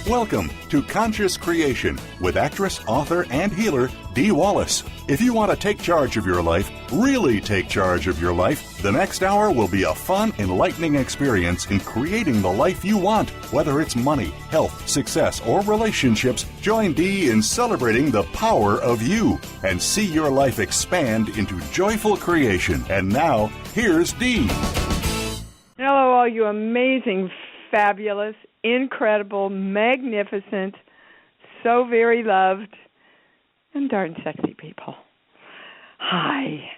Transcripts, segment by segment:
Welcome to Conscious Creation with actress, author, and healer Dee Wallace. If you want to take charge of your life, really take charge of your life, the next hour will be a fun, enlightening experience in creating the life you want. Whether it's money, health, success, or relationships, join Dee in celebrating the power of you and see your life expand into joyful creation. And now, here's Dee. Hello, all you amazing, fabulous, incredible, magnificent, so very loved, and darn sexy people. Hi,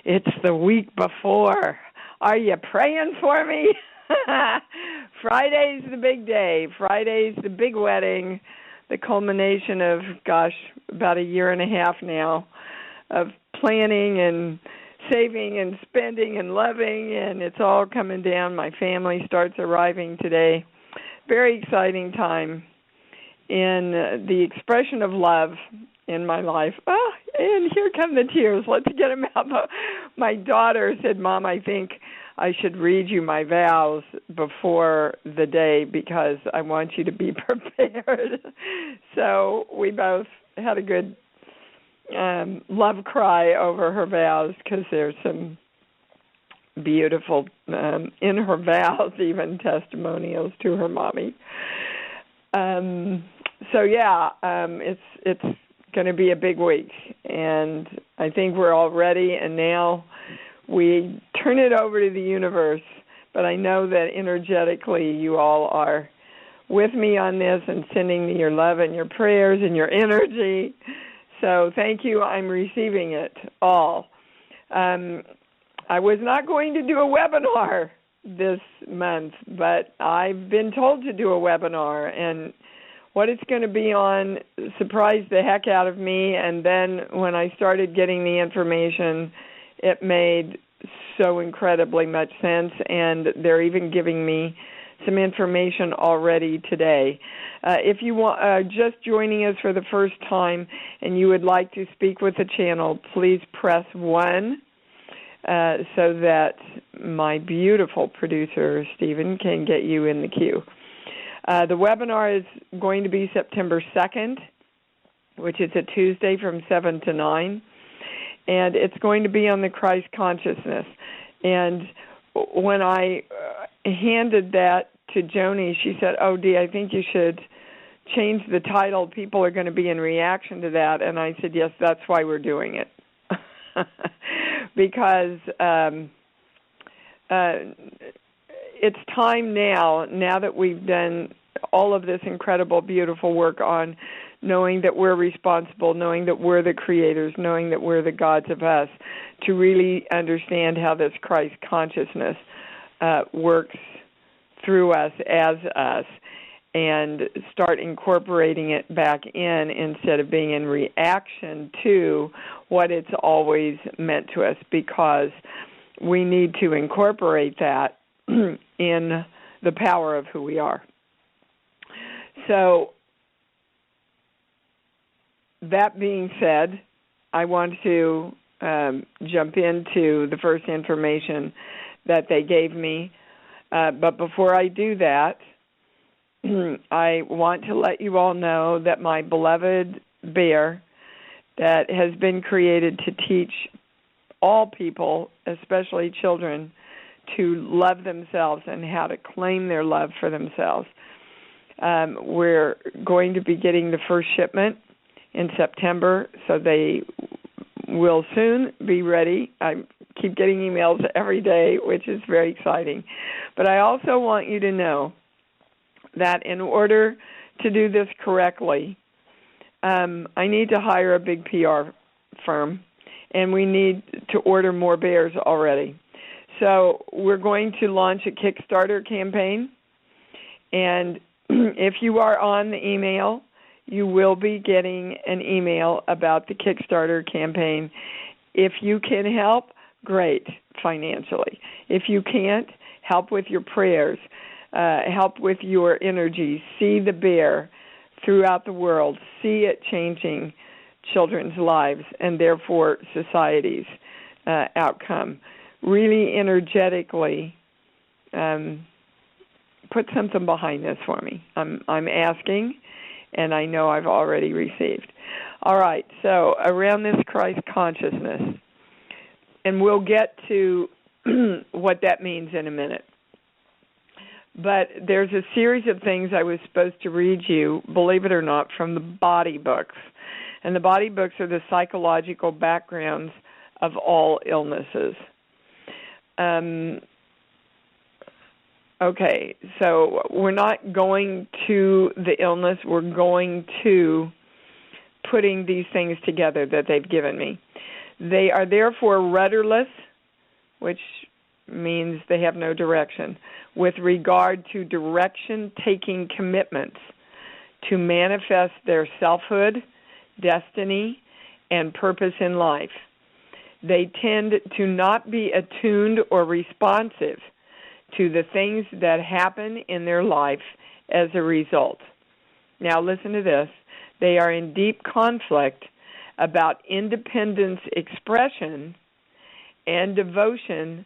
it's the week before. Are you praying for me? Friday's the big day. Friday's the big wedding, the culmination of, about a year and a half now of planning and saving and spending and loving, and it's all coming down. My family starts arriving today. Very exciting time in the expression of love in my life. Oh, and here come the tears. Let's get them out. My daughter said, Mom, I think I should read you my vows before the day because I want you to be prepared. So we both had a good love cry over her vows because there's some beautiful in her vows, even testimonials to her mommy. It's going to be a big week, and I think we're all ready. And now we turn it over to the universe. But I know that energetically, you all are with me on this and sending me your love and your prayers and your energy. So thank you. I'm receiving it all. I was not going to do a webinar this month, but I've been told to do a webinar, and what it's going to be on surprised the heck out of me, and then when I started getting the information, it made so incredibly much sense, and they're even giving me some information already today. If you want, just joining us for the first time and you would like to speak with the channel, please press 1 so that my beautiful producer, Stephen, can get you in the queue. The webinar is going to be September 2nd, which is a Tuesday from 7 to 9, and it's going to be on the Christ consciousness. And when I handed that to Joni, she said, oh, Dee, I think you should change the title. People are going to be in reaction to that. And I said, yes, that's why we're doing it. Because it's time now that we've done all of this incredible, beautiful work on knowing that we're responsible, knowing that we're the creators, knowing that we're the gods of us, to really understand how this Christ consciousness works through us, as us, and start incorporating it back in instead of being in reaction to what it's always meant to us, because we need to incorporate that in the power of who we are. So, that being said, I want to jump into the first information that they gave me. But before I do that, I want to let you all know that my beloved bear that has been created to teach all people, especially children, to love themselves and how to claim their love for themselves. We're going to be getting the first shipment in September, so they will soon be ready. I keep getting emails every day, which is very exciting. But I also want you to know that in order to do this correctly, I need to hire a big PR firm, and we need to order more bears already. So we're going to launch a Kickstarter campaign, and if you are on the email, you will be getting an email about the Kickstarter campaign. If you can help, great, financially. If you can't, help with your prayers, help with your energy. See the bear throughout the world. See it changing children's lives and therefore society's outcome. Really energetically put something behind this for me. I'm asking, and I know I've already received. All right, so around this Christ consciousness, and we'll get to what that means in a minute. But there's a series of things I was supposed to read you, believe it or not, from the body books. And the body books are the psychological backgrounds of all illnesses. Okay, so we're not going to the illness. We're going to putting these things together that they've given me. They are therefore rudderless, which means they have no direction, with regard to direction-taking commitments to manifest their selfhood, destiny, and purpose in life. They tend to not be attuned or responsive to the things that happen in their life as a result. Now listen to this. They are in deep conflict about independence expression and devotion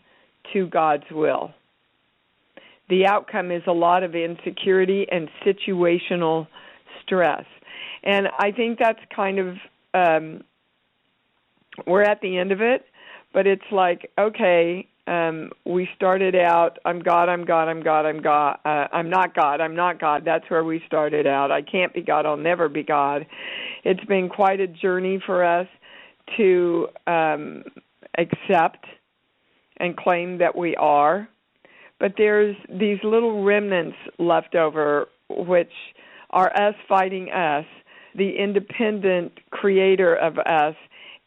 to God's will. The outcome is a lot of insecurity and situational stress. And I think that's kind of, we're at the end of it, but it's like, okay, we started out, I'm God, I'm God, I'm God, I'm God, I'm not God, I'm not God. That's where we started out. I can't be God, I'll never be God. It's been quite a journey for us to accept and claim that we are. But there's these little remnants left over, which are us fighting us, the independent creator of us,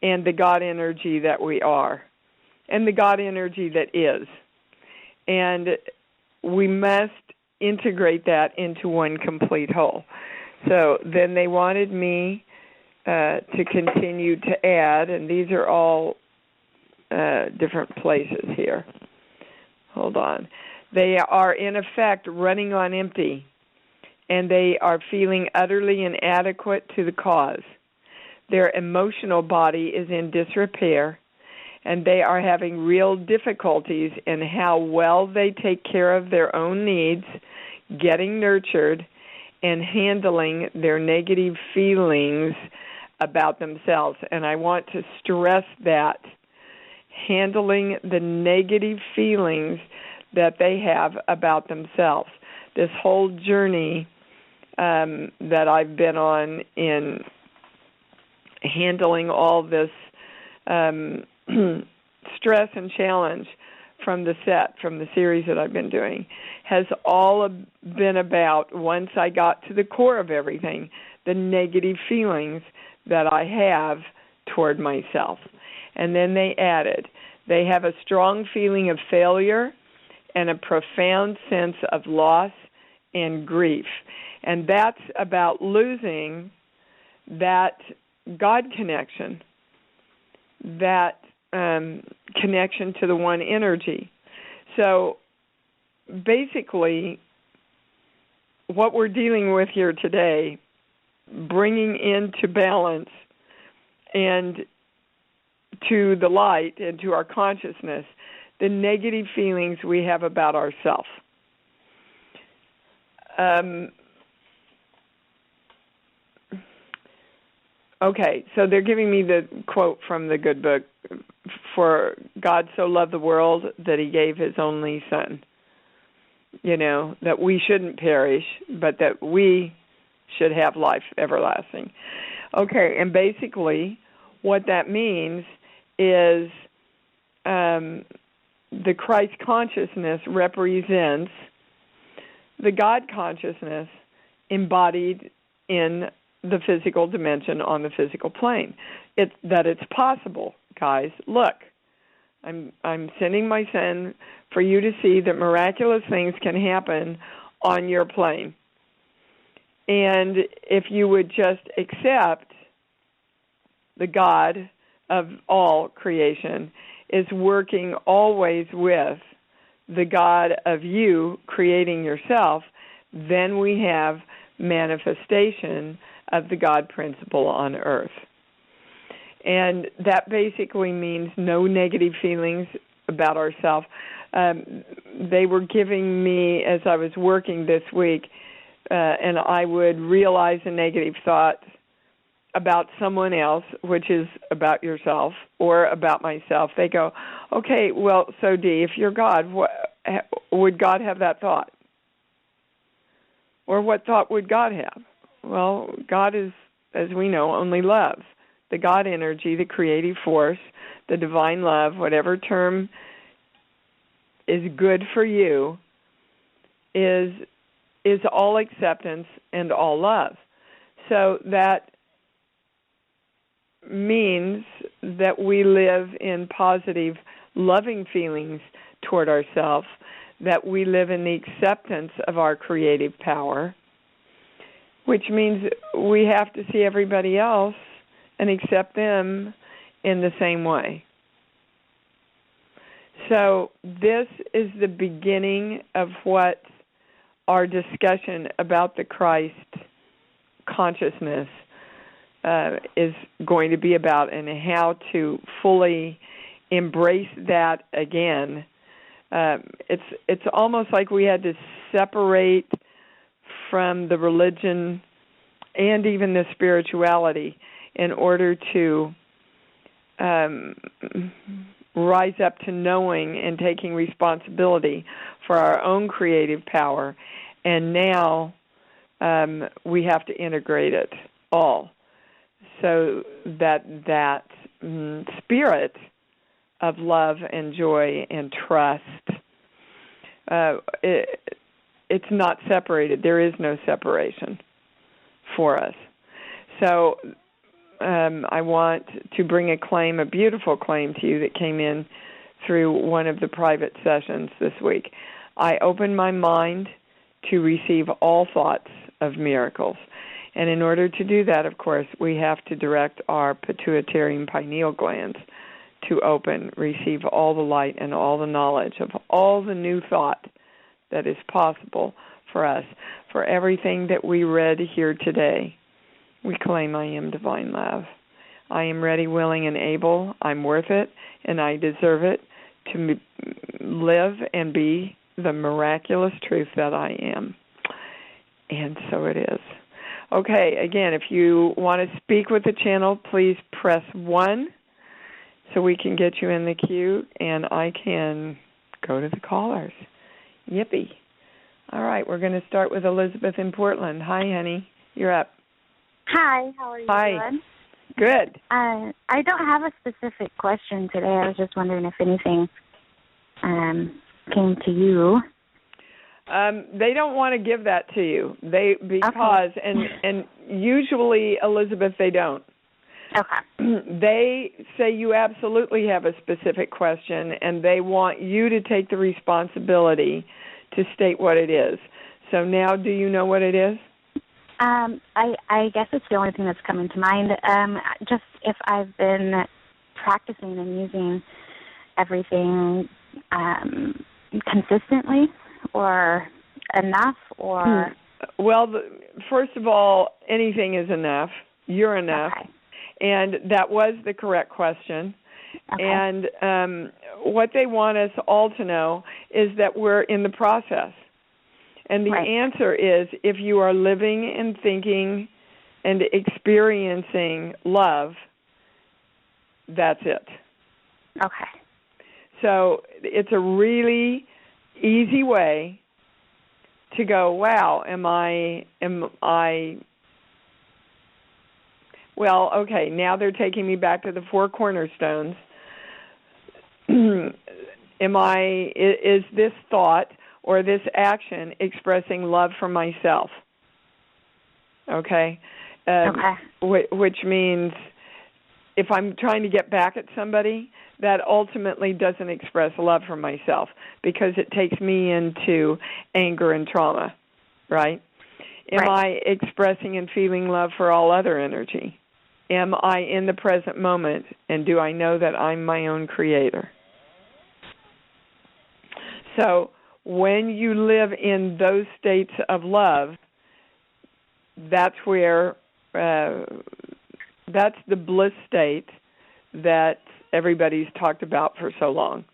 and the God energy that we are, and the God energy that is. And we must integrate that into one complete whole. So then they wanted me to continue to add, and these are all different places here. Hold on. They are, in effect, running on empty, and they are feeling utterly inadequate to the cause. Their emotional body is in disrepair, and they are having real difficulties in how well they take care of their own needs, getting nurtured, and handling their negative feelings about themselves. And I want to stress that, handling the negative feelings that they have about themselves. This whole journey that I've been on in handling all this stress and challenge from the series that I've been doing, has all been about, once I got to the core of everything, the negative feelings that I have toward myself. And then they added, they have a strong feeling of failure and a profound sense of loss and grief. And that's about losing that God connection, that connection to the one energy. So basically, what we're dealing with here today, bringing into balance and to the light and to our consciousness the negative feelings we have about ourselves. Okay, so they're giving me the quote from the good book, for God so loved the world that he gave his only son. You know, that we shouldn't perish, but that we should have life everlasting. Okay, and basically what that means is the Christ consciousness represents the God consciousness embodied in the physical dimension on the physical plane. That it's possible, guys. Look, I'm sending my son for you to see that miraculous things can happen on your plane. And if you would just accept the God of all creation is working always with the God of you creating yourself, then we have manifestation of the God principle on earth. And that basically means no negative feelings about ourselves. They were giving me, as I was working this week, and I would realize a negative thought about someone else, which is about yourself or about myself. They go, okay, well, so Dee, if you're God, would God have that thought? Or what thought would God have? Well, God is, as we know, only love. The God energy, the creative force, the divine love, whatever term is good for you, is all acceptance and all love. So that means that we live in positive, loving feelings toward ourselves, that we live in the acceptance of our creative power, which means we have to see everybody else and accept them in the same way. So this is the beginning of what our discussion about the Christ consciousness is going to be about, and how to fully embrace that again. It's almost like we had to separate from the religion and even the spirituality in order to rise up to knowing and taking responsibility for our own creative power. And now we have to integrate it all, so that spirit of love and joy and trust, it's not separated. There is no separation for us. So I want to bring a claim, a beautiful claim to you that came in through one of the private sessions this week. I open my mind to receive all thoughts of miracles. And in order to do that, of course, we have to direct our pituitary and pineal glands to open, receive all the light and all the knowledge of all the new thought that is possible for us. For everything that we read here today, we claim I am divine love. I am ready, willing, and able. I'm worth it, and I deserve it to live and be the miraculous truth that I am. And so it is. Okay, again, if you want to speak with the channel, please press 1 so we can get you in the queue, and I can go to the callers. Yippee. All right, we're going to start with Elizabeth in Portland. Hi, honey. You're up. Hi, how are you doing? Good. I don't have a specific question today. I was just wondering if anything came to you. They don't want to give that to you. Because and usually, Elizabeth, they don't. Okay. They say you absolutely have a specific question, and they want you to take the responsibility to state what it is. So now, do you know what it is? I guess it's the only thing that's coming to mind. Just if I've been practicing and using everything consistently or enough, or... Well, first of all, anything is enough. You're enough. Okay. And that was the correct question. Okay. And what they want us all to know is that we're in the process. And the answer is, if you are living and thinking and experiencing love, that's it. Okay. So it's a really easy way to go, wow, am I well, okay, now they're taking me back to the 4 cornerstones. Is this thought or this action expressing love for myself? Okay? Which means if I'm trying to get back at somebody, that ultimately doesn't express love for myself, because it takes me into anger and trauma, right? Am I expressing and feeling love for all other energy? Am I in the present moment, and do I know that I'm my own creator? So when you live in those states of love, that's where, that's the bliss state that everybody's talked about for so long.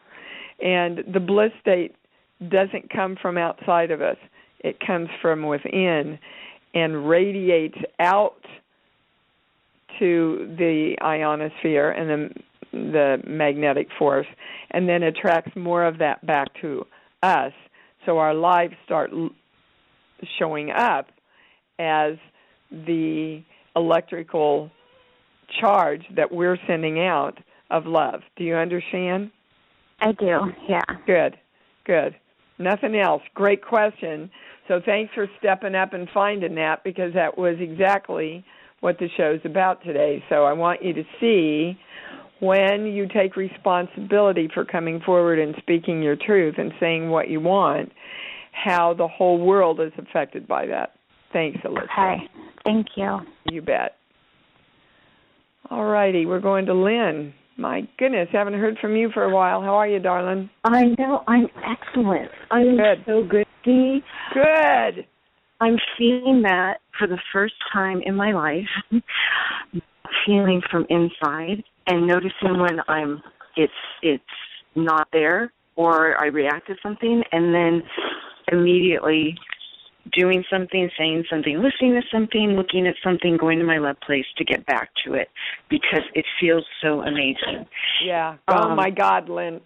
And the bliss state doesn't come from outside of us. It comes from within and radiates out to the ionosphere and the magnetic force, and then attracts more of that back to us. So our lives start showing up as the electrical charge that we're sending out of love. Do you understand? I do, yeah. Good. Nothing else. Great question. So thanks for stepping up and finding that, because that was exactly what the show's about today. So I want you to see, when you take responsibility for coming forward and speaking your truth and saying what you want, how the whole world is affected by that. Thanks, Alyssa. Okay. Thank you. You bet. All righty. We're going to Lynn. My goodness, haven't heard from you for a while. How are you, darling? I know. I'm excellent. I'm so good. Dee. Good. I'm feeling that for the first time in my life, feeling from inside and noticing when it's not there, or I react to something, and then immediately doing something, saying something, listening to something, looking at something, going to my love place to get back to it, because it feels so amazing. Yeah. Oh, my God, Lynn.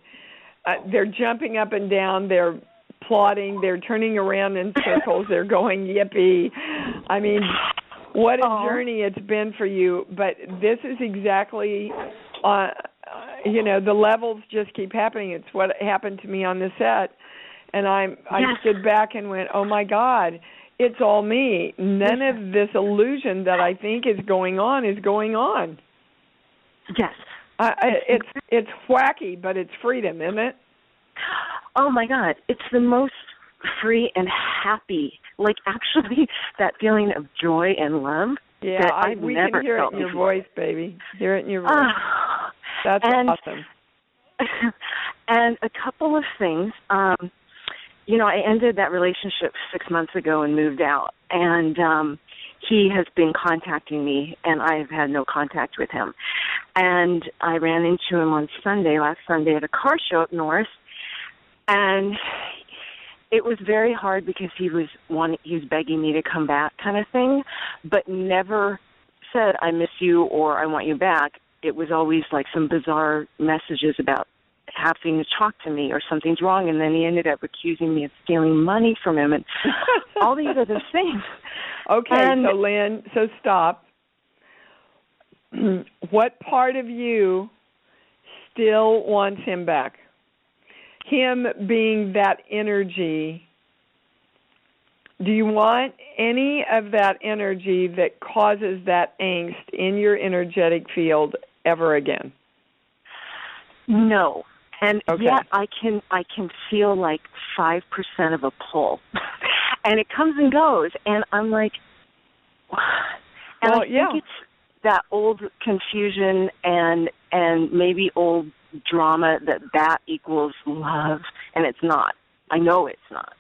They're jumping up and down. They're applauding. They're turning around in circles. They're going, yippee. I mean, what a journey it's been for you. But this is exactly, the levels just keep happening. It's what happened to me on the set. And I stood back and went, oh, my God, it's all me. None of this illusion that I think is going on is going on. Yes. It's wacky, but it's freedom, isn't it? Oh, my God. It's the most free and happy, like actually that feeling of joy and love. Yeah, we can hear it in your voice, baby. Hear it in your voice. That's awesome. And a couple of things. I ended that relationship 6 months ago and moved out. And he has been contacting me, and I've had no contact with him. And I ran into him on last Sunday at a car show up north. And it was very hard because he was begging me to come back kind of thing, but never said, I miss you or I want you back. It was always like some bizarre messages about having to talk to me or something's wrong, and then he ended up accusing me of stealing money from him and all these other things. Okay, so Lynn, stop. What part of you still wants him back? Him being that energy, do you want any of that energy that causes that angst in your energetic field ever again? No. And yet I can feel like 5% of a pull. And it comes and goes, and I'm like, and I think it's that old confusion and maybe old drama that equals love, and it's not. I know it's not.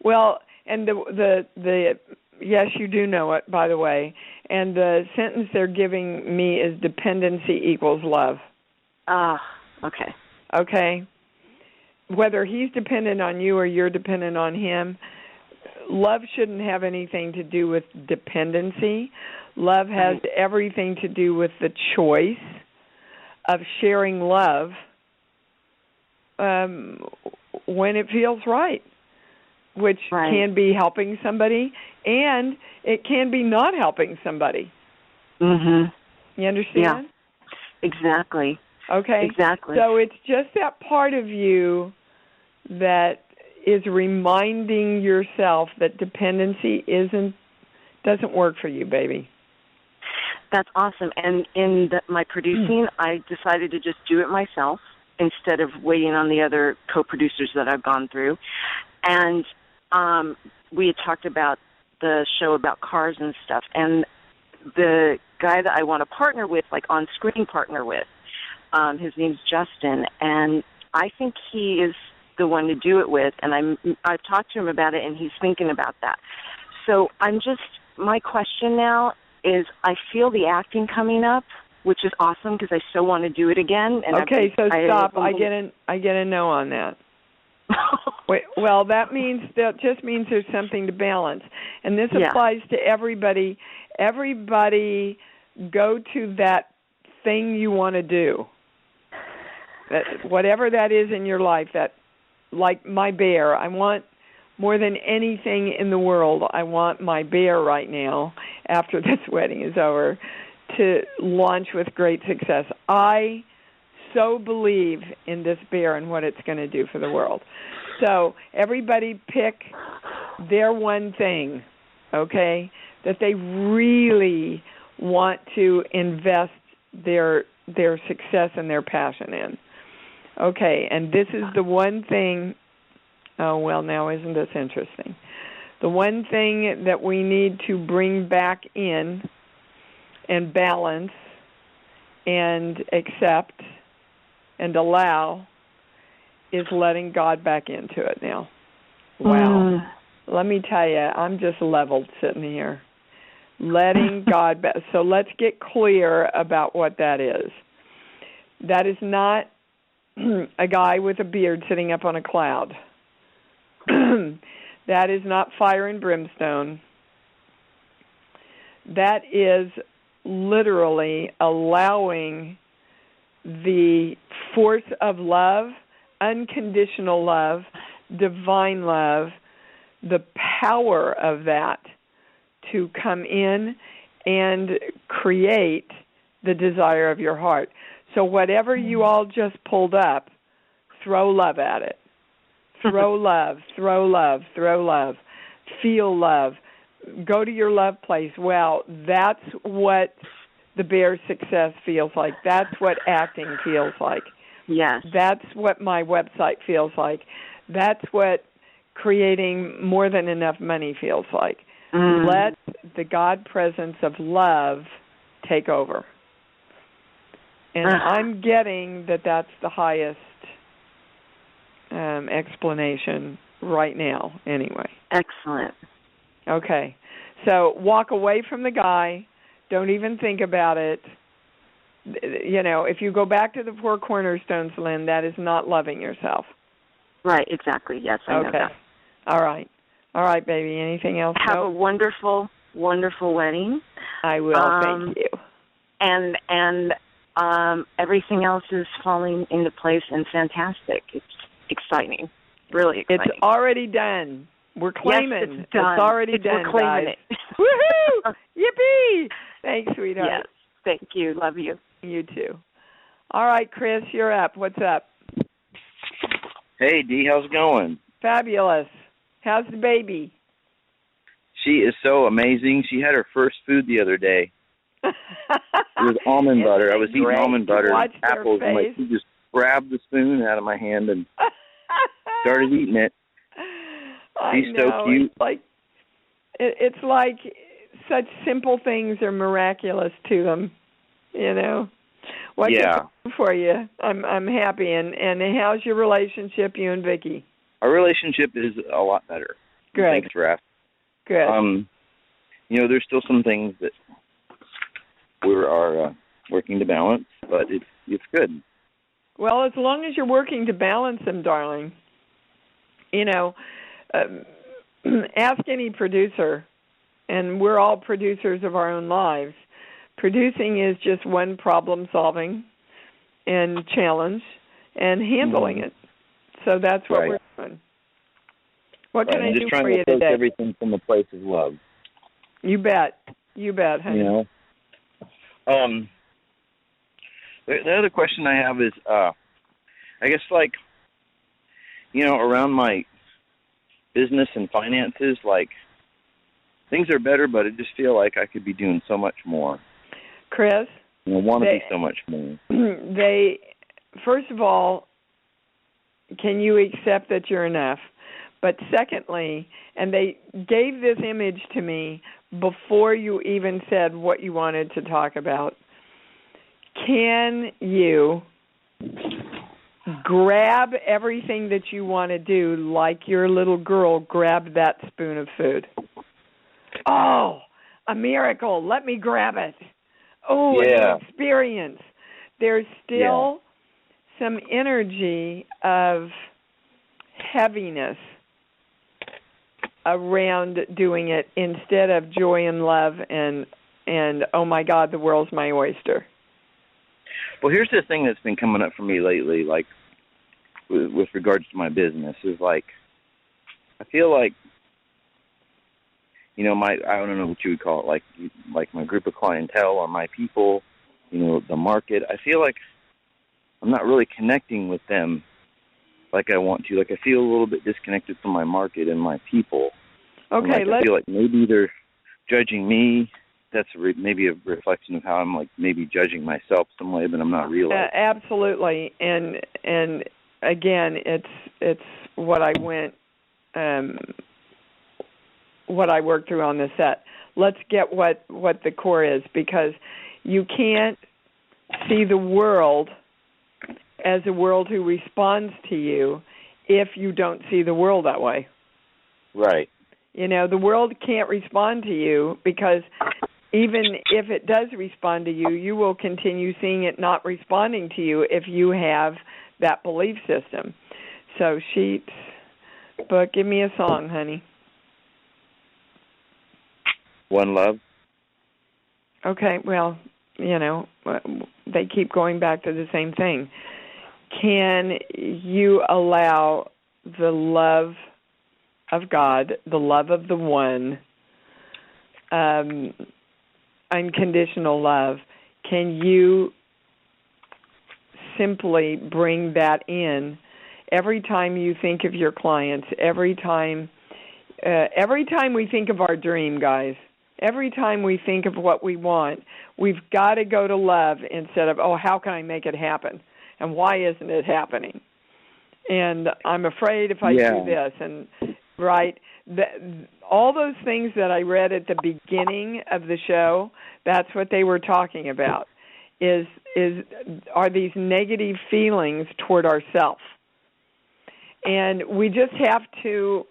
Well, and the yes, you do know it, by the way. And the sentence they're giving me is dependency equals love. Okay. Okay. Whether he's dependent on you or you're dependent on him, love shouldn't have anything to do with dependency. Love has everything to do with the choice of sharing love when it feels right, which can be helping somebody, and it can be not helping somebody. Mm-hmm. You understand? Yeah, exactly. Okay. Exactly. So it's just that part of you that is reminding yourself that dependency doesn't work for you, baby. That's awesome. And in my producing, I decided to just do it myself instead of waiting on the other co-producers that I've gone through. And we had talked about the show about cars and stuff. And the guy that I want to partner with, like on-screen partner with, his name's Justin. And I think he is the one to do it with. And I've talked to him about it, and he's thinking about that. So my question now is, I feel the acting coming up, which is awesome because I still want to do it again. And okay, so stop. I get a no on that. Wait, well, that just means there's something to balance, and this applies to everybody. Everybody, go to that thing you want to do. That whatever that is in your life. That, like my bear, I want more than anything in the world. I want my bear right now, after this wedding is over, to launch with great success. I so believe in this bear and what it's going to do for the world. So everybody pick their one thing, okay, that they really want to invest their success and their passion in. Okay, and this is the one thing, oh, well, now isn't this interesting? The one thing that we need to bring back in and balance and accept and allow is letting God back into it now. Wow. Let me tell you, I'm just leveled sitting here. Letting God back. So let's get clear about what that is. That is not a guy with a beard sitting up on a cloud. That is not fire and brimstone. That is literally allowing the force of love, unconditional love, divine love, the power of that to come in and create the desire of your heart. So whatever you all just pulled up, throw love at it. Throw love, throw love, throw love. Feel love. Go to your love place. Well, that's what the bear's success feels like. That's what acting feels like. Yes. That's what my website feels like. That's what creating more than enough money feels like. Let the God presence of love take over. And I'm getting that that's the highest explanation right now, anyway. Excellent. Okay. So walk away from the guy. Don't even think about it. You know, if you go back to the 4 cornerstones, Lynn, that is not loving yourself. Right, exactly. Yes, I know that. All right. All right, baby. Anything else? Have a wonderful, wonderful wedding. I will. Thank you. And everything else is falling into place and fantastic. It's exciting. Really exciting. It's already done. We're claiming. Yes, it's done. It's already done, we're claiming guys. it. Woohoo! Yippee! Thanks, sweetheart. Yes. Thank you. Love you. You too. All right, Chris, you're up. What's up? Hey, Dee, how's it going? Fabulous. How's the baby? She is so amazing. She had her first food the other day. It was almond butter. I was eating almond butter and apples, and she just grabbed the spoon out of my hand and started eating it. She's so cute. It's like such simple things are miraculous to them, you know. What can I do for you? I'm happy. And how's your relationship, you and Vicki? Our relationship is a lot better. Good. Thanks for asking. Good. You know, there's still some things that we are working to balance, but it's good. Well, as long as you're working to balance them, darling, you know, ask any producer, and we're all producers of our own lives. Producing is just one problem solving and challenge and handling it. So that's what we're doing. What can I do for you today? I'm just trying to approach everything from a place of love. You bet. You bet, honey. You know? The other question I have is, I guess, like, you know, around my business and finances, like, things are better, but I just feel like I could be doing so much more. Chris? I want to be so much more. First of all, can you accept that you're enough? But secondly, and they gave this image to me before you even said what you wanted to talk about. Can you grab everything that you want to do like your little girl grabbed that spoon of food? Oh, a miracle. Let me grab it. Oh, Yeah. an experience. There's still some energy of heaviness around doing it instead of joy and love and oh my God, the world's my oyster. Well, here's the thing that's been coming up for me lately, like with regards to my business, is like I feel like, you know, I don't know what you would call it, like my group of clientele or my people, you know, the market. I feel like I'm not really connecting with them like I want to. Like I feel a little bit disconnected from my market and my people. Okay, I feel like maybe they're judging me. That's maybe a reflection of how I'm like maybe judging myself some way, but I'm not realizing. Absolutely, and again, it's what I worked through on the set. Let's get what the core is, because you can't see the world as a world who responds to you if you don't see the world that way. Right. You know, the world can't respond to you, because even if it does respond to you, you will continue seeing it not responding to you if you have that belief system. So, Sheets, book, give me a song, honey. One Love. Okay, well, you know, they keep going back to the same thing. Can you allow the love of God, the love of the one, unconditional love, can you simply bring that in every time you think of your clients, every time we think of our dream, guys, every time we think of what we want, we've got to go to love instead of, oh, how can I make it happen? And why isn't it happening? And I'm afraid if I do this, and right, all those things that I read at the beginning of the show, that's what they were talking about, are these negative feelings toward ourselves. And we just have to,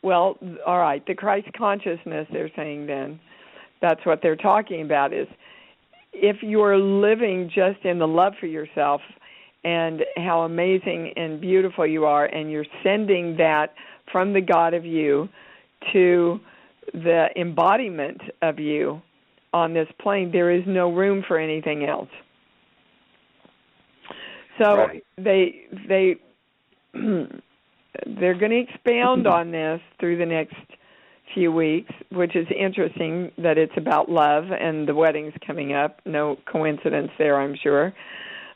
well, all right, the Christ consciousness, they're saying then, that's what they're talking about, is if you're living just in the love for yourself and how amazing and beautiful you are, and you're sending that from the God of you to the embodiment of you on this plane, there is no room for anything else. So right. they're going to expound on this through the next few weeks, which is interesting that it's about love, and the wedding's coming up. No coincidence there, I'm sure.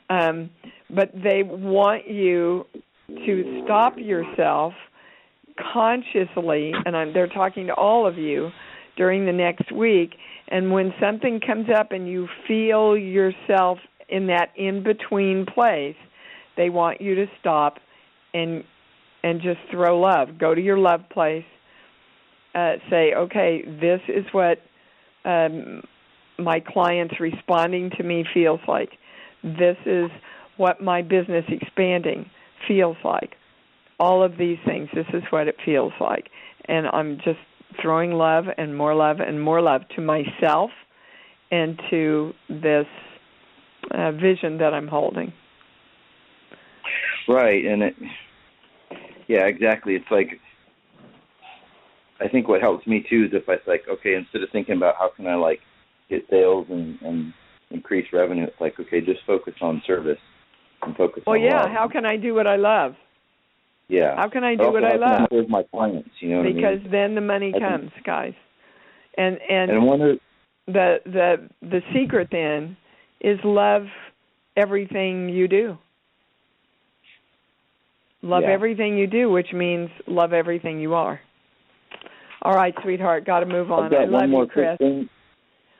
But they want you to stop yourself consciously, and they're talking to all of you during the next week, and when something comes up and you feel yourself in that in-between place, they want you to stop and just throw love. Go to your love place. Say, okay, this is what my client's responding to me feels like. This is what my business expanding feels like. All of these things, this is what it feels like. And I'm just throwing love and more love and more love to myself and to this vision that I'm holding. Right, and yeah, exactly. It's like, I think what helps me too is if I like, okay, instead of thinking about how can I like get sales and increase revenue, it's like, okay, just focus on service and focus on love. How can I do what I love? Yeah. How can I do what I love? How can I serve my clients, you know what I mean? Because then the money comes, guys. And one of the secret then is love everything you do. Love everything you do, which means love everything you are. All right, sweetheart, got to move on. I love you, Chris. Okay.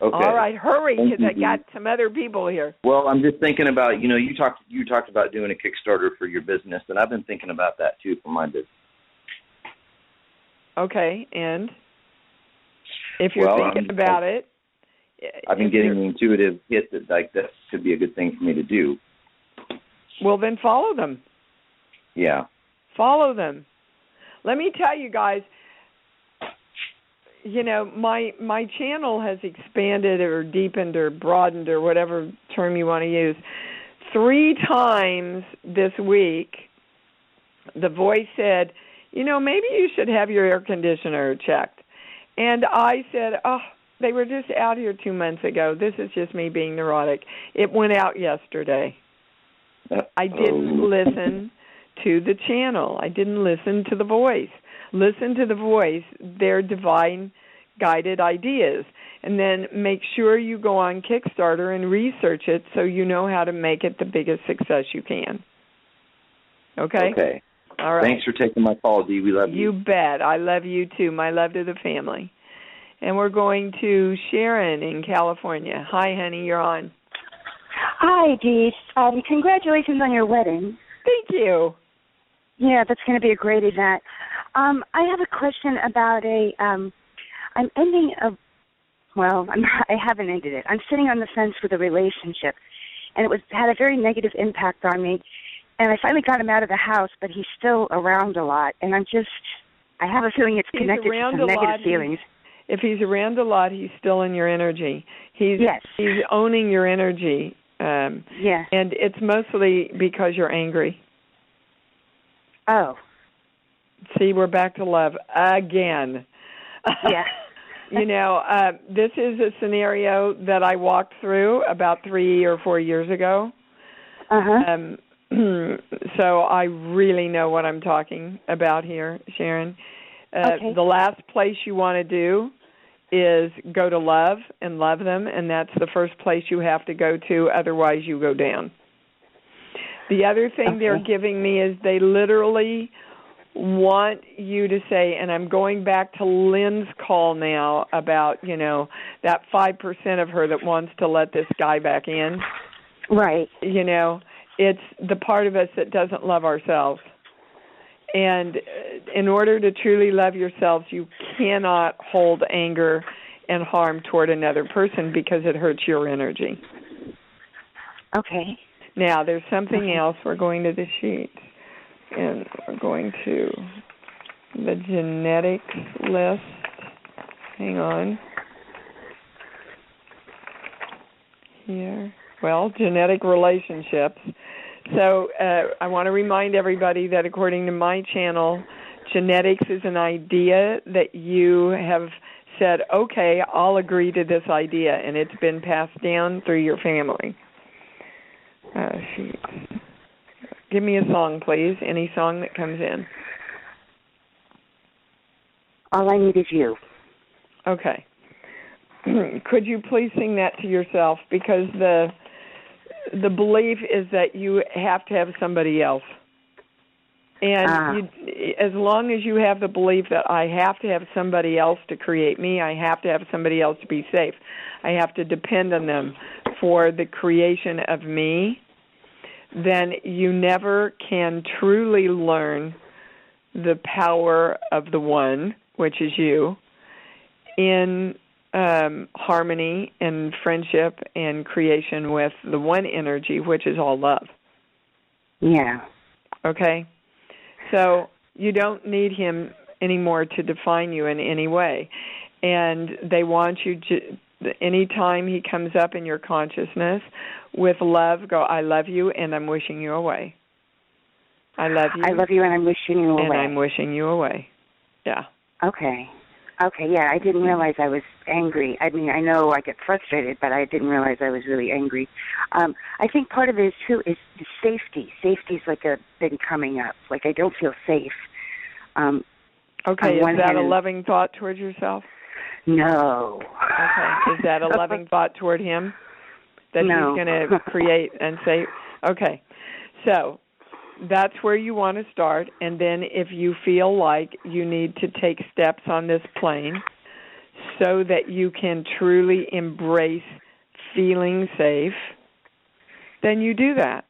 All right, hurry, because I got some other people here. Well, I'm just thinking about, you know, you talked about doing a Kickstarter for your business, and I've been thinking about that too for my business. Okay, and if you're thinking about it, I've been getting an intuitive hit that like this could be a good thing for me to do. Well, then follow them. Yeah. Follow them. Let me tell you guys, my channel has expanded or deepened or broadened or whatever term you want to use. 3 times this week, the voice said, maybe you should have your air conditioner checked. And I said, they were just out here 2 months ago. This is just me being neurotic. It went out yesterday. I didn't listen to the channel. I didn't listen to the voice. Listen to the voice, their divine guided ideas. And then make sure you go on Kickstarter and research it so you know how to make it the biggest success you can. Okay? Okay. All right. Thanks for taking my call, Dee. We love you. You bet. I love you, too. My love to the family. And we're going to Sharon in California. Hi, honey. You're on. Hi, Dee. Congratulations on your wedding. Thank you. Yeah, that's going to be a great event. I have a question about I'm ending I haven't ended it. I'm sitting on the fence with a relationship, and it had a very negative impact on me. And I finally got him out of the house, but he's still around a lot. And I have a feeling it's connected to some negative feelings. If he's around a lot, he's still in your energy. He's owning your energy. Yeah. And it's mostly because you're angry. Oh. See, we're back to love again. Yeah. This is a scenario that I walked through about 3 or 4 years ago. Uh-huh. So I really know what I'm talking about here, Sharon. Okay. The last place you want to do is go to love and love them, and that's the first place you have to go to, otherwise you go down. The other thing they're giving me is they literally want you to say, and I'm going back to Lynn's call now about, that 5% of her that wants to let this guy back in. Right. It's the part of us that doesn't love ourselves. And in order to truly love yourselves, you cannot hold anger and harm toward another person because it hurts your energy. Okay. Now, there's something else. We're going to the sheet, and we're going to the genetics list. Hang on. Here. Well, genetic relationships. So I want to remind everybody that according to my channel, genetics is an idea that you have said, okay, I'll agree to this idea, and it's been passed down through your family. Give me a song, please. Any song that comes in. All I Need Is You. Okay. Could you please sing that to yourself? Because the belief is that you have to have somebody else. And as long as you have the belief that I have to have somebody else to create me, I have to have somebody else to be safe, I have to depend on them for the creation of me, then you never can truly learn the power of the one, which is you, in harmony and friendship and creation with the one energy, which is all love. Yeah. Okay? So you don't need him anymore to define you in any way. And they want you to, anytime he comes up in your consciousness, with love, go, I love you and I'm wishing you away. I love you. I love you and I'm wishing you away. And I'm wishing you away. Yeah. Okay. Okay, yeah, I didn't realize I was angry. I mean, I know I get frustrated, but I didn't realize I was really angry. I think part of it is, too, is the safety. Safety's been coming up. Like, I don't feel safe. Okay, is that a loving thought towards yourself? No. Okay, is that a loving thought toward him? That no. He's going to create and say, okay, so that's where you want to start, and then if you feel like you need to take steps on this plane so that you can truly embrace feeling safe, then you do that.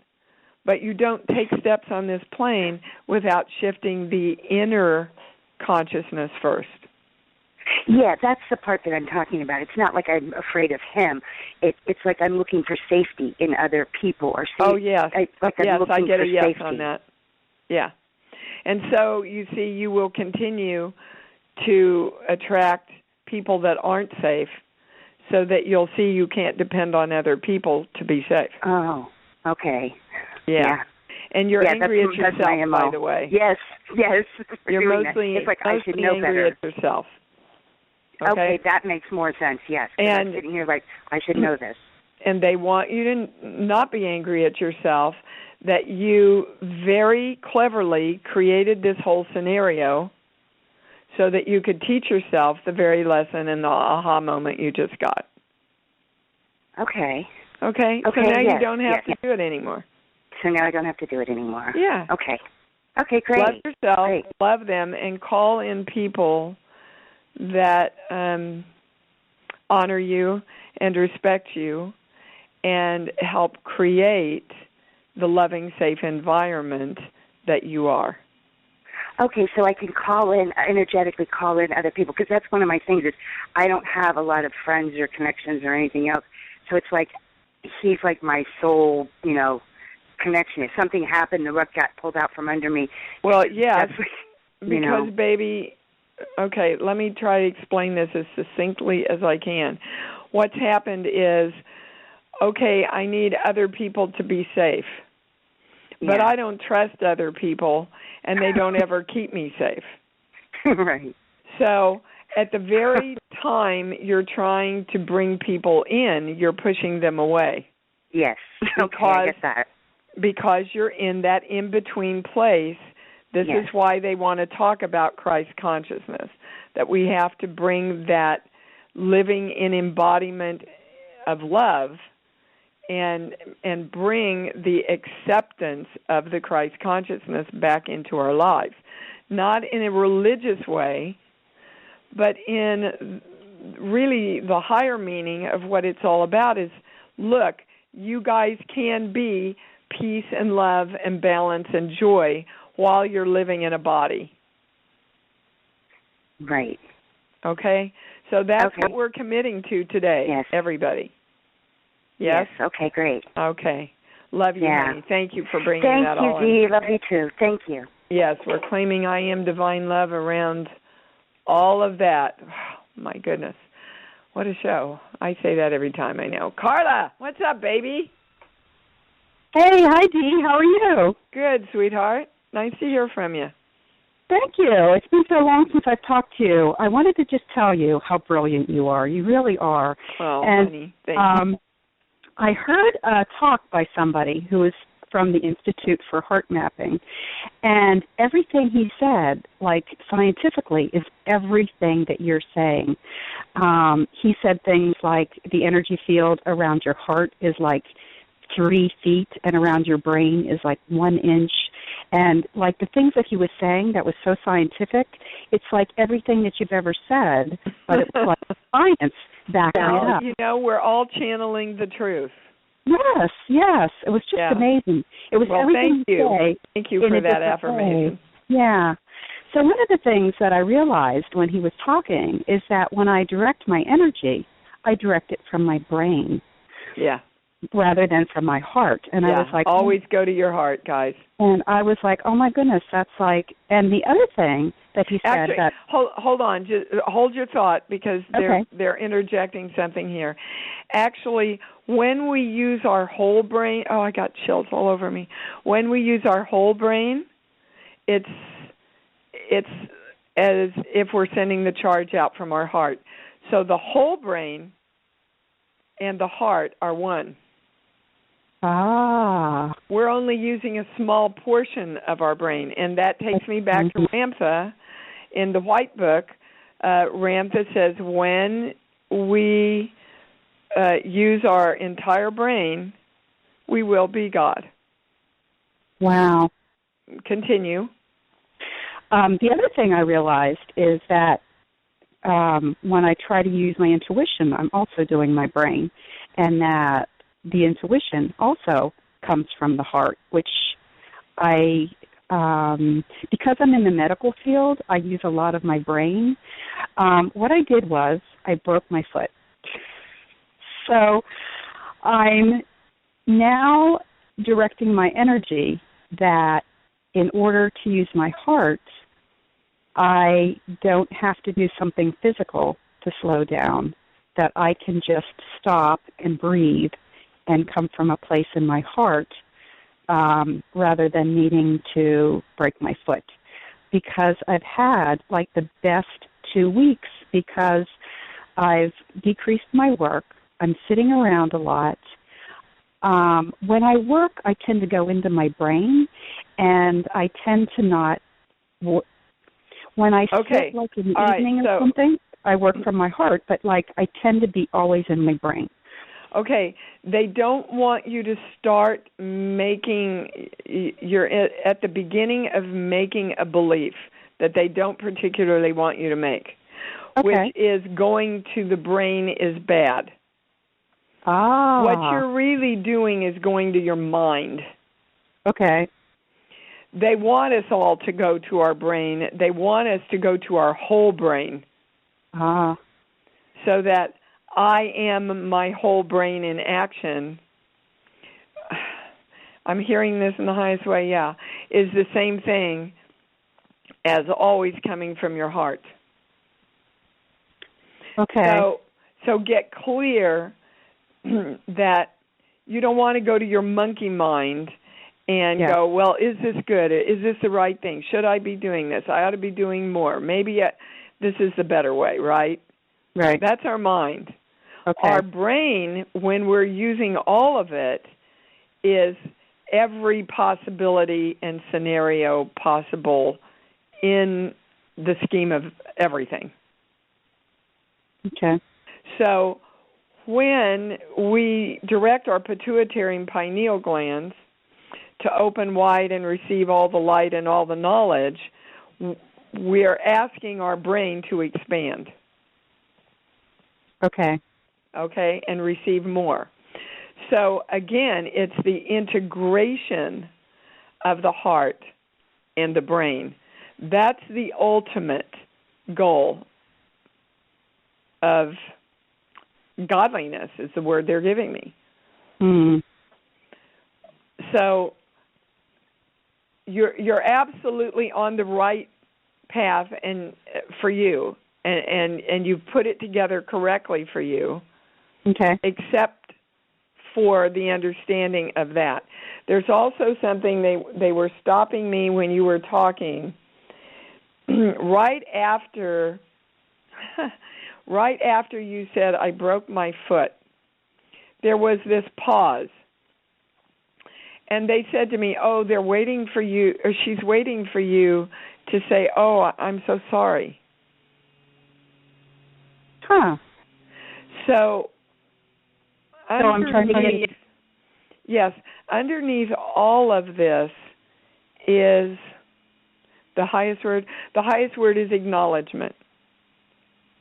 But you don't take steps on this plane without shifting the inner consciousness first. Yeah, that's the part that I'm talking about. It's not like I'm afraid of him. It's like I'm looking for safety in other people. Or oh, yes. I get a yes safety. On that. Yeah. And so, you see, you will continue to attract people that aren't safe so that you'll see you can't depend on other people to be safe. Oh, okay. Yeah. And you're angry at yourself, by the way. Yes. You're mostly, it's like I should know angry better. at yourself. Okay, that makes more sense, yes. And I'm sitting here like, I should know this. And they want you to not be angry at yourself, that you very cleverly created this whole scenario so that you could teach yourself the very lesson and the aha moment you just got. Okay. Okay? So now you don't have to do it anymore. So now I don't have to do it anymore. Yeah. Okay. Okay, great. Love yourself, great. Love them, and call in people that honor you and respect you and help create the loving, safe environment that you are. Okay, so I can energetically call in other people, because that's one of my things is I don't have a lot of friends or connections or anything else. So it's like he's like my soul, connection. If something happened, the rug got pulled out from under me. Well, yes, because, baby, okay, let me try to explain this as succinctly as I can. What's happened is, okay, I need other people to be safe, but I don't trust other people, and they don't ever keep me safe. Right. So at the very time you're trying to bring people in, you're pushing them away. Yes. Okay, I get that. Because you're in that in-between place. This is why they want to talk about Christ consciousness, that we have to bring that living in embodiment of love and bring the acceptance of the Christ consciousness back into our lives. Not in a religious way, but in really the higher meaning of what it's all about is, look, you guys can be peace and love and balance and joy while you're living in a body. Right. Okay? So that's what we're committing to today, everybody. Yes? Okay, great. Okay. Love you, honey. Thank you for bringing that all in. Thank you, Dee. Love you, too. Thank you. Yes, we're claiming I am divine love around all of that. Oh, my goodness. What a show. I say that every time, I know. Carla, what's up, baby? Hey, hi, Dee. How are you? Good, sweetheart. Nice to hear from you. Thank you. It's been so long since I've talked to you. I wanted to just tell you how brilliant you are. You really are. Oh, honey, thank you. I heard a talk by somebody who is from the Institute for Heart Mapping, and everything he said, like scientifically, is everything that you're saying. He said things like the energy field around your heart is like 3 feet, and around your brain is like 1 inch. And like the things that he was saying that was so scientific, it's like everything that you've ever said, but it was like science backing it up. You know, we're all channeling the truth. Yes. It was just amazing. It was everything thank you. Say thank you for that affirmation. Way. Yeah. So one of the things that I realized when he was talking is that when I direct my energy, I direct it from my brain. Yeah. Rather than from my heart. And I was like, always go to your heart, guys. And I was like, oh my goodness, that's like, and the other thing that he said that... Hold on, just hold your thought, because they're interjecting something here. Actually, when we use our whole brain, I got chills all over me. When we use our whole brain, it's as if we're sending the charge out from our heart. So the whole brain and the heart are one. We're only using a small portion of our brain, and that takes me back to Ramtha. In the White Book, Ramtha says when we use our entire brain, we will be God. Wow. Continue. The other thing I realized is that when I try to use my intuition, I'm also doing my brain, and that the intuition also comes from the heart, which I, because I'm in the medical field, I use a lot of my brain. What I did was I broke my foot. So I'm now directing my energy that in order to use my heart, I don't have to do something physical to slow down, that I can just stop and breathe and come from a place in my heart rather than needing to break my foot. Because I've had like the best 2 weeks because I've decreased my work. I'm sitting around a lot. When I work, I tend to go into my brain, and I tend to not. When I sit like in the evening or something, I work from my heart, but like I tend to be always in my brain. Okay, they don't want you to start making, you're at the beginning of making a belief that they don't particularly want you to make, which is going to the brain is bad. Ah. What you're really doing is going to your mind. Okay. They want us all to go to our brain. They want us to go to our whole brain. Ah. So that I am my whole brain in action. I'm hearing this in the highest way, is the same thing as always coming from your heart. Okay. So get clear that you don't want to go to your monkey mind and go, well, is this good? Is this the right thing? Should I be doing this? I ought to be doing more. Maybe this is the better way, right? Right. That's our mind. Okay. Our brain, when we're using all of it, is every possibility and scenario possible in the scheme of everything. Okay. So when we direct our pituitary and pineal glands to open wide and receive all the light and all the knowledge, we are asking our brain to expand. Okay. Okay, and receive more. So again, it's the integration of the heart and the brain. That's the ultimate goal of godliness, is the word they're giving me. Mm. So you're absolutely on the right path, and for you, and you've put it together correctly for you. Okay. Except for the understanding of that. There's also something they were stopping me when you were talking. right after you said I broke my foot, there was this pause. And they said to me, "Oh, they're waiting for you, or she's waiting for you to say, 'Oh, I'm so sorry.'" Huh. So I'm trying to get... Yes, underneath all of this is the highest word. The highest word is acknowledgement.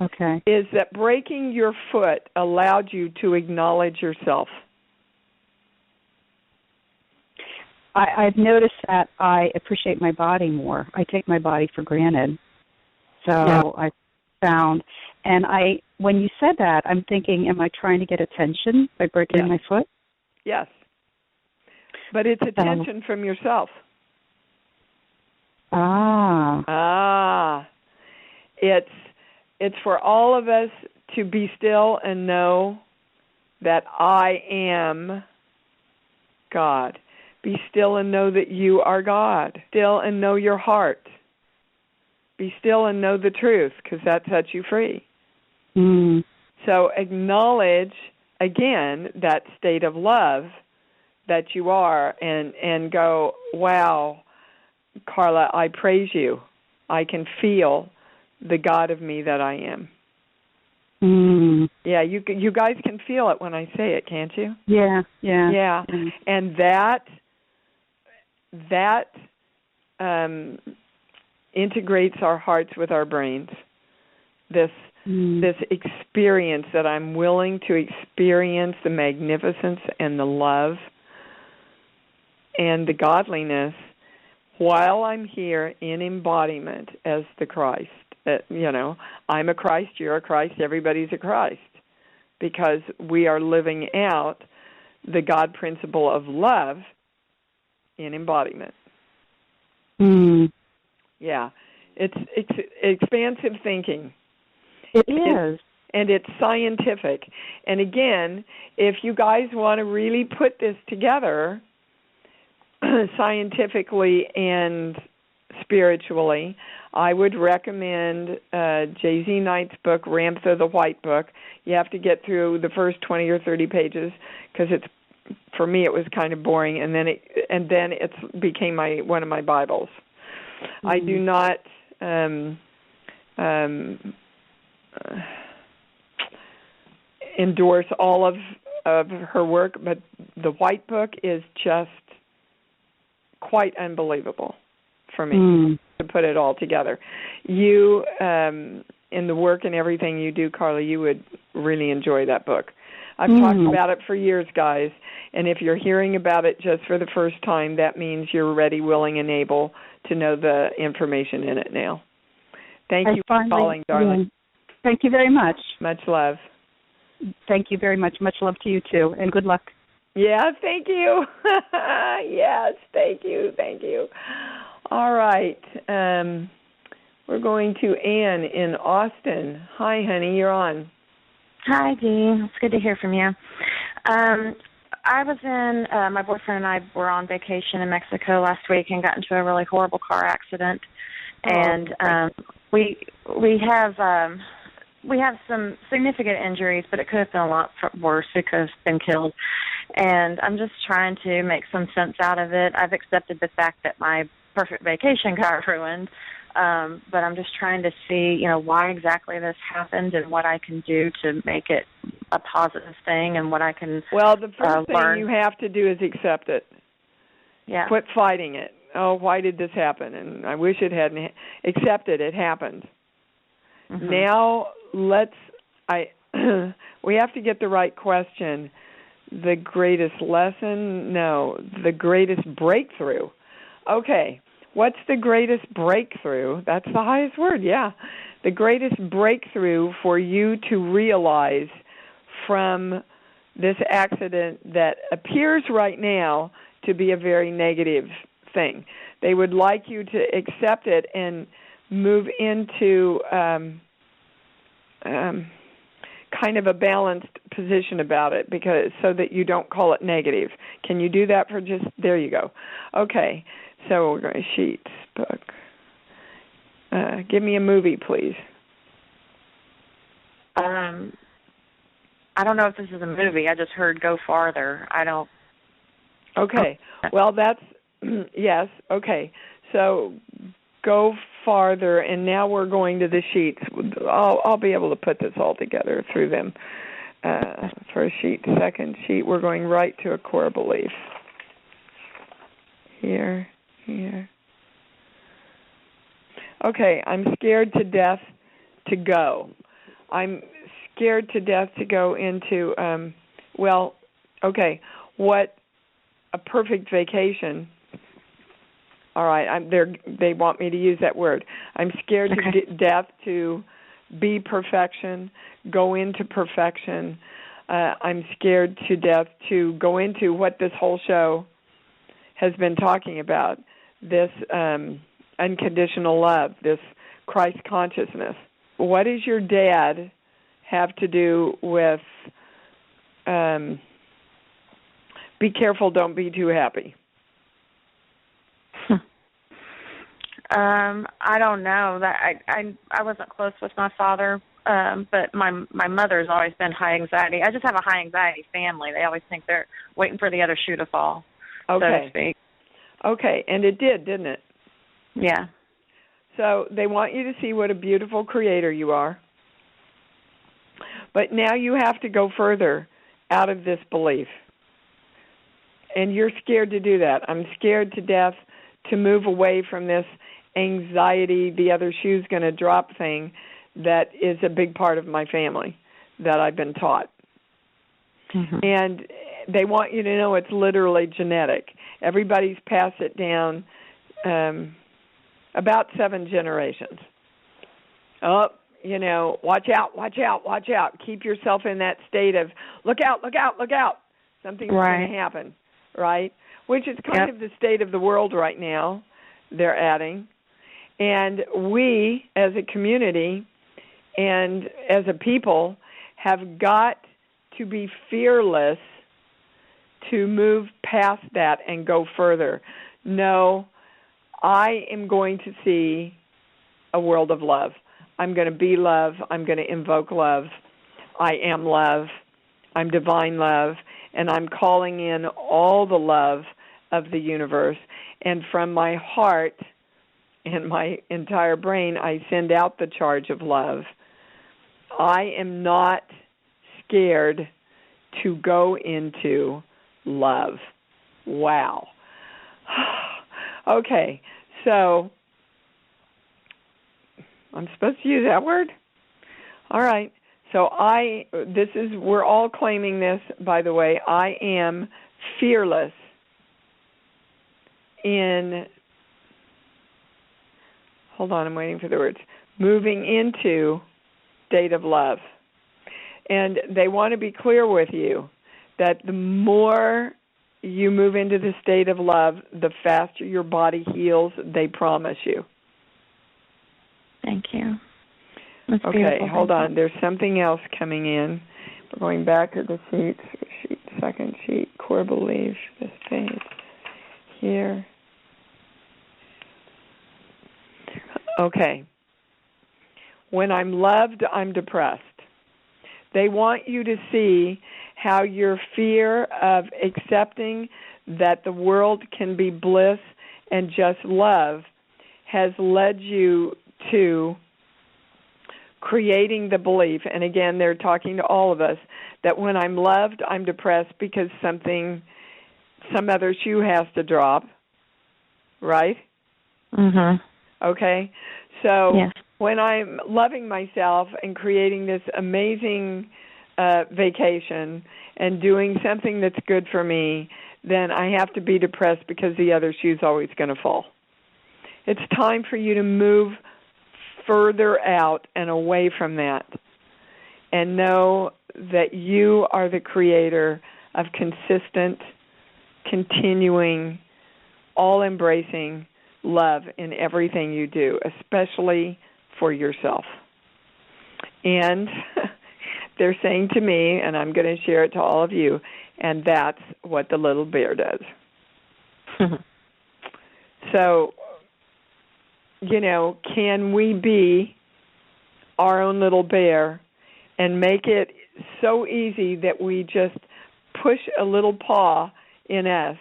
Okay. Is that breaking your foot allowed you to acknowledge yourself? I've noticed that I appreciate my body more. I take my body for granted. So I found, and when you said that, I'm thinking, am I trying to get attention by breaking my foot? Yes. But it's attention from yourself. Ah. It's for all of us to be still and know that I am God. Be still and know that you are God. Still and know your heart. Be still and know the truth, because that sets you free. Mm. So acknowledge, again, that state of love that you are, and go, wow, Carla, I praise you. I can feel the God of me that I am. Mm. Yeah, you guys can feel it when I say it, can't you? Yeah. And that integrates our hearts with our brains. This experience that I'm willing to experience the magnificence and the love and the godliness while I'm here in embodiment as the Christ. I'm a Christ, you're a Christ, everybody's a Christ, because we are living out the God principle of love in embodiment. Mm. Yeah, it's expansive thinking. It is. and it's scientific. And again, if you guys want to really put this together scientifically and spiritually, I would recommend J.Z. Knight's book, Ramtha the White Book. You have to get through the first 20 or 30 pages because for me it was kind of boring, and then it became one of my Bibles. Mm-hmm. I do not endorse all of her work, but the White Book is just quite unbelievable for me to put it all together. You, in the work and everything you do, Carla, you would really enjoy that book. I've talked about it for years, guys, and if you're hearing about it just for the first time, that means you're ready, willing, and able to know the information in it now. Thank you for calling, darling. Yeah. Thank you very much. Much love. Thank you very much. Much love to you, too, and good luck. Yeah, thank you. Yes, thank you. All right. We're going to Ann in Austin. Hi, honey, you're on. Hi, Dee. It's good to hear from you. I was my boyfriend and I were on vacation in Mexico last week and got into a really horrible car accident. And we have some significant injuries, but it could have been a lot worse. We could have been killed. And I'm just trying to make some sense out of it. I've accepted the fact that my perfect vacation got ruined, but I'm just trying to see, why exactly this happened and what I can do to make it a positive thing and what I can Well, the first learn. thing you have to do is accept it. Yeah. Quit fighting it. Oh, why did this happen? And I wish it hadn't. Accept it. It happened. Mm-hmm. Now we have to get the right question. The greatest lesson? No, the greatest breakthrough. Okay, what's the greatest breakthrough? That's the highest word, yeah. The greatest breakthrough for you to realize from this accident that appears right now to be a very negative thing. They would like you to accept it and move into kind of a balanced position about it, so that you don't call it negative. Can you do that there you go. Okay, so we're going to sheets, book. Give me a movie, please. I don't know if this is a movie. I just heard Go Farther. I don't. Okay, well that's, yes, okay. So Go Farther, and now we're going to the sheets. I'll be able to put this all together through them. First sheet, second sheet, we're going right to a core belief. Here. Okay, I'm scared to death to go. I'm scared to death to go into, what a perfect vacation. All right, they want me to use that word. I'm scared to death to be perfection, go into perfection. I'm scared to death to go into what this whole show has been talking about, this unconditional love, this Christ consciousness. What does your dad have to do with be careful, don't be too happy? I don't know. That I wasn't close with my father, but my mother's always been high anxiety. I just have a high anxiety family. They always think they're waiting for the other shoe to fall, so to speak. Okay, and it did, didn't it? Yeah. So they want you to see what a beautiful creator you are. But now you have to go further out of this belief. And you're scared to do that. I'm scared to death to move away from this anxiety, the other shoe's going to drop thing that is a big part of my family that I've been taught. Mm-hmm. And they want you to know it's literally genetic. Everybody's passed it down about 7 generations. Oh, watch out. Keep yourself in that state of look out. Something's going to happen, right? Which is kind of the state of the world right now, they're adding. And we, as a community, and as a people have got to be fearless to move past that and go further. No, I am going to see a world of love. I'm going to be love. I'm going to invoke love. I am love. I'm divine love. And I'm calling in all the love of the universe. And from my heart and my entire brain, I send out the charge of love. I am not scared to go into love. Wow. Okay, so I'm supposed to use that word? All right. So we're all claiming this, by the way. I am fearless in, hold on, I'm waiting for the words, moving into state of love. And they want to be clear with you that the more you move into the state of love, the faster your body heals, they promise you. Thank you. That's okay, beautiful. Hold on. There's something else coming in. We're going back to the second sheet, core belief, this page, here. Okay. When I'm loved, I'm depressed. They want you to see how your fear of accepting that the world can be bliss and just love has led you to creating the belief, and again, they're talking to all of us, that when I'm loved, I'm depressed because some other shoe has to drop, right? Mm-hmm. Okay? So yes. When I'm loving myself and creating this amazing vacation and doing something that's good for me, then I have to be depressed because the other shoe's always going to fall. It's time for you to move further out and away from that and know that you are the creator of consistent, continuing, all-embracing love in everything you do, especially for yourself. And they're saying to me, and I'm going to share it to all of you, and that's what the little bear does. So, can we be our own little bear and make it so easy that we just push a little paw in us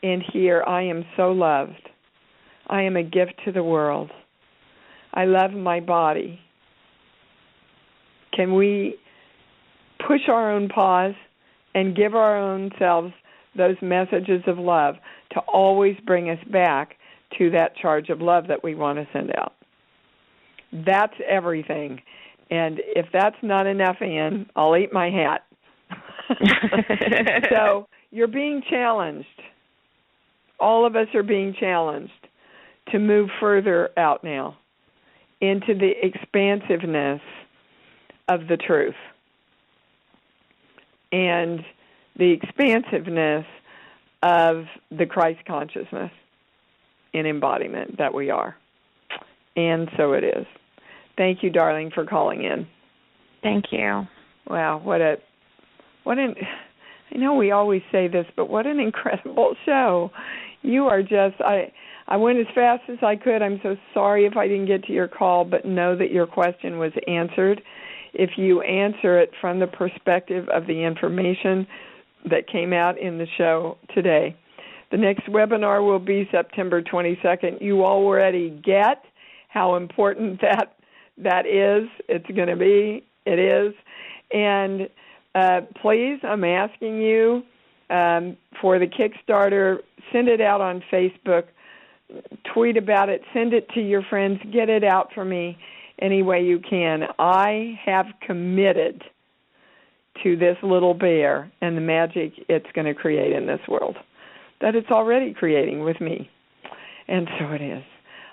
and hear, I am so loved. I am a gift to the world. I love my body. Can we push our own paws and give our own selves those messages of love to always bring us back to that charge of love that we want to send out? That's everything. And if that's not enough, Ann, I'll eat my hat. So you're being challenged. All of us are being challenged to move further out now into the expansiveness of the truth and the expansiveness of the Christ consciousness in embodiment that we are. And so it is. Thank you, darling, for calling in. Thank you. Wow, I know we always say this, but what an incredible show. You are just, I went as fast as I could. I'm so sorry if I didn't get to your call, but know that your question was answered. If you answer it from the perspective of the information that came out in the show today. The next webinar will be September 22nd. You already get how important that is. It's going to be. It is. And please, I'm asking you for the Kickstarter, send it out on Facebook, tweet about it, send it to your friends, get it out for me any way you can. I have committed to this little bear and the magic it's going to create in this world, that it's already creating with me. And so it is.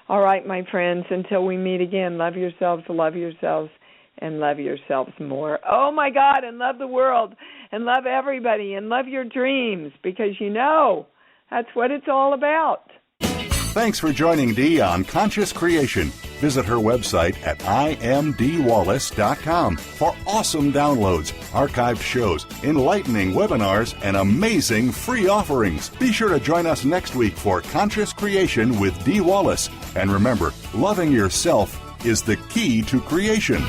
All right, my friends, until we meet again, love yourselves, and love yourselves more. Oh, my God, and love the world, and love everybody, and love your dreams, because that's what it's all about. Thanks for joining Dee on Conscious Creation. Visit her website at imdwallace.com for awesome downloads, archived shows, enlightening webinars, and amazing free offerings. Be sure to join us next week for Conscious Creation with Dee Wallace. And remember, loving yourself is the key to creation.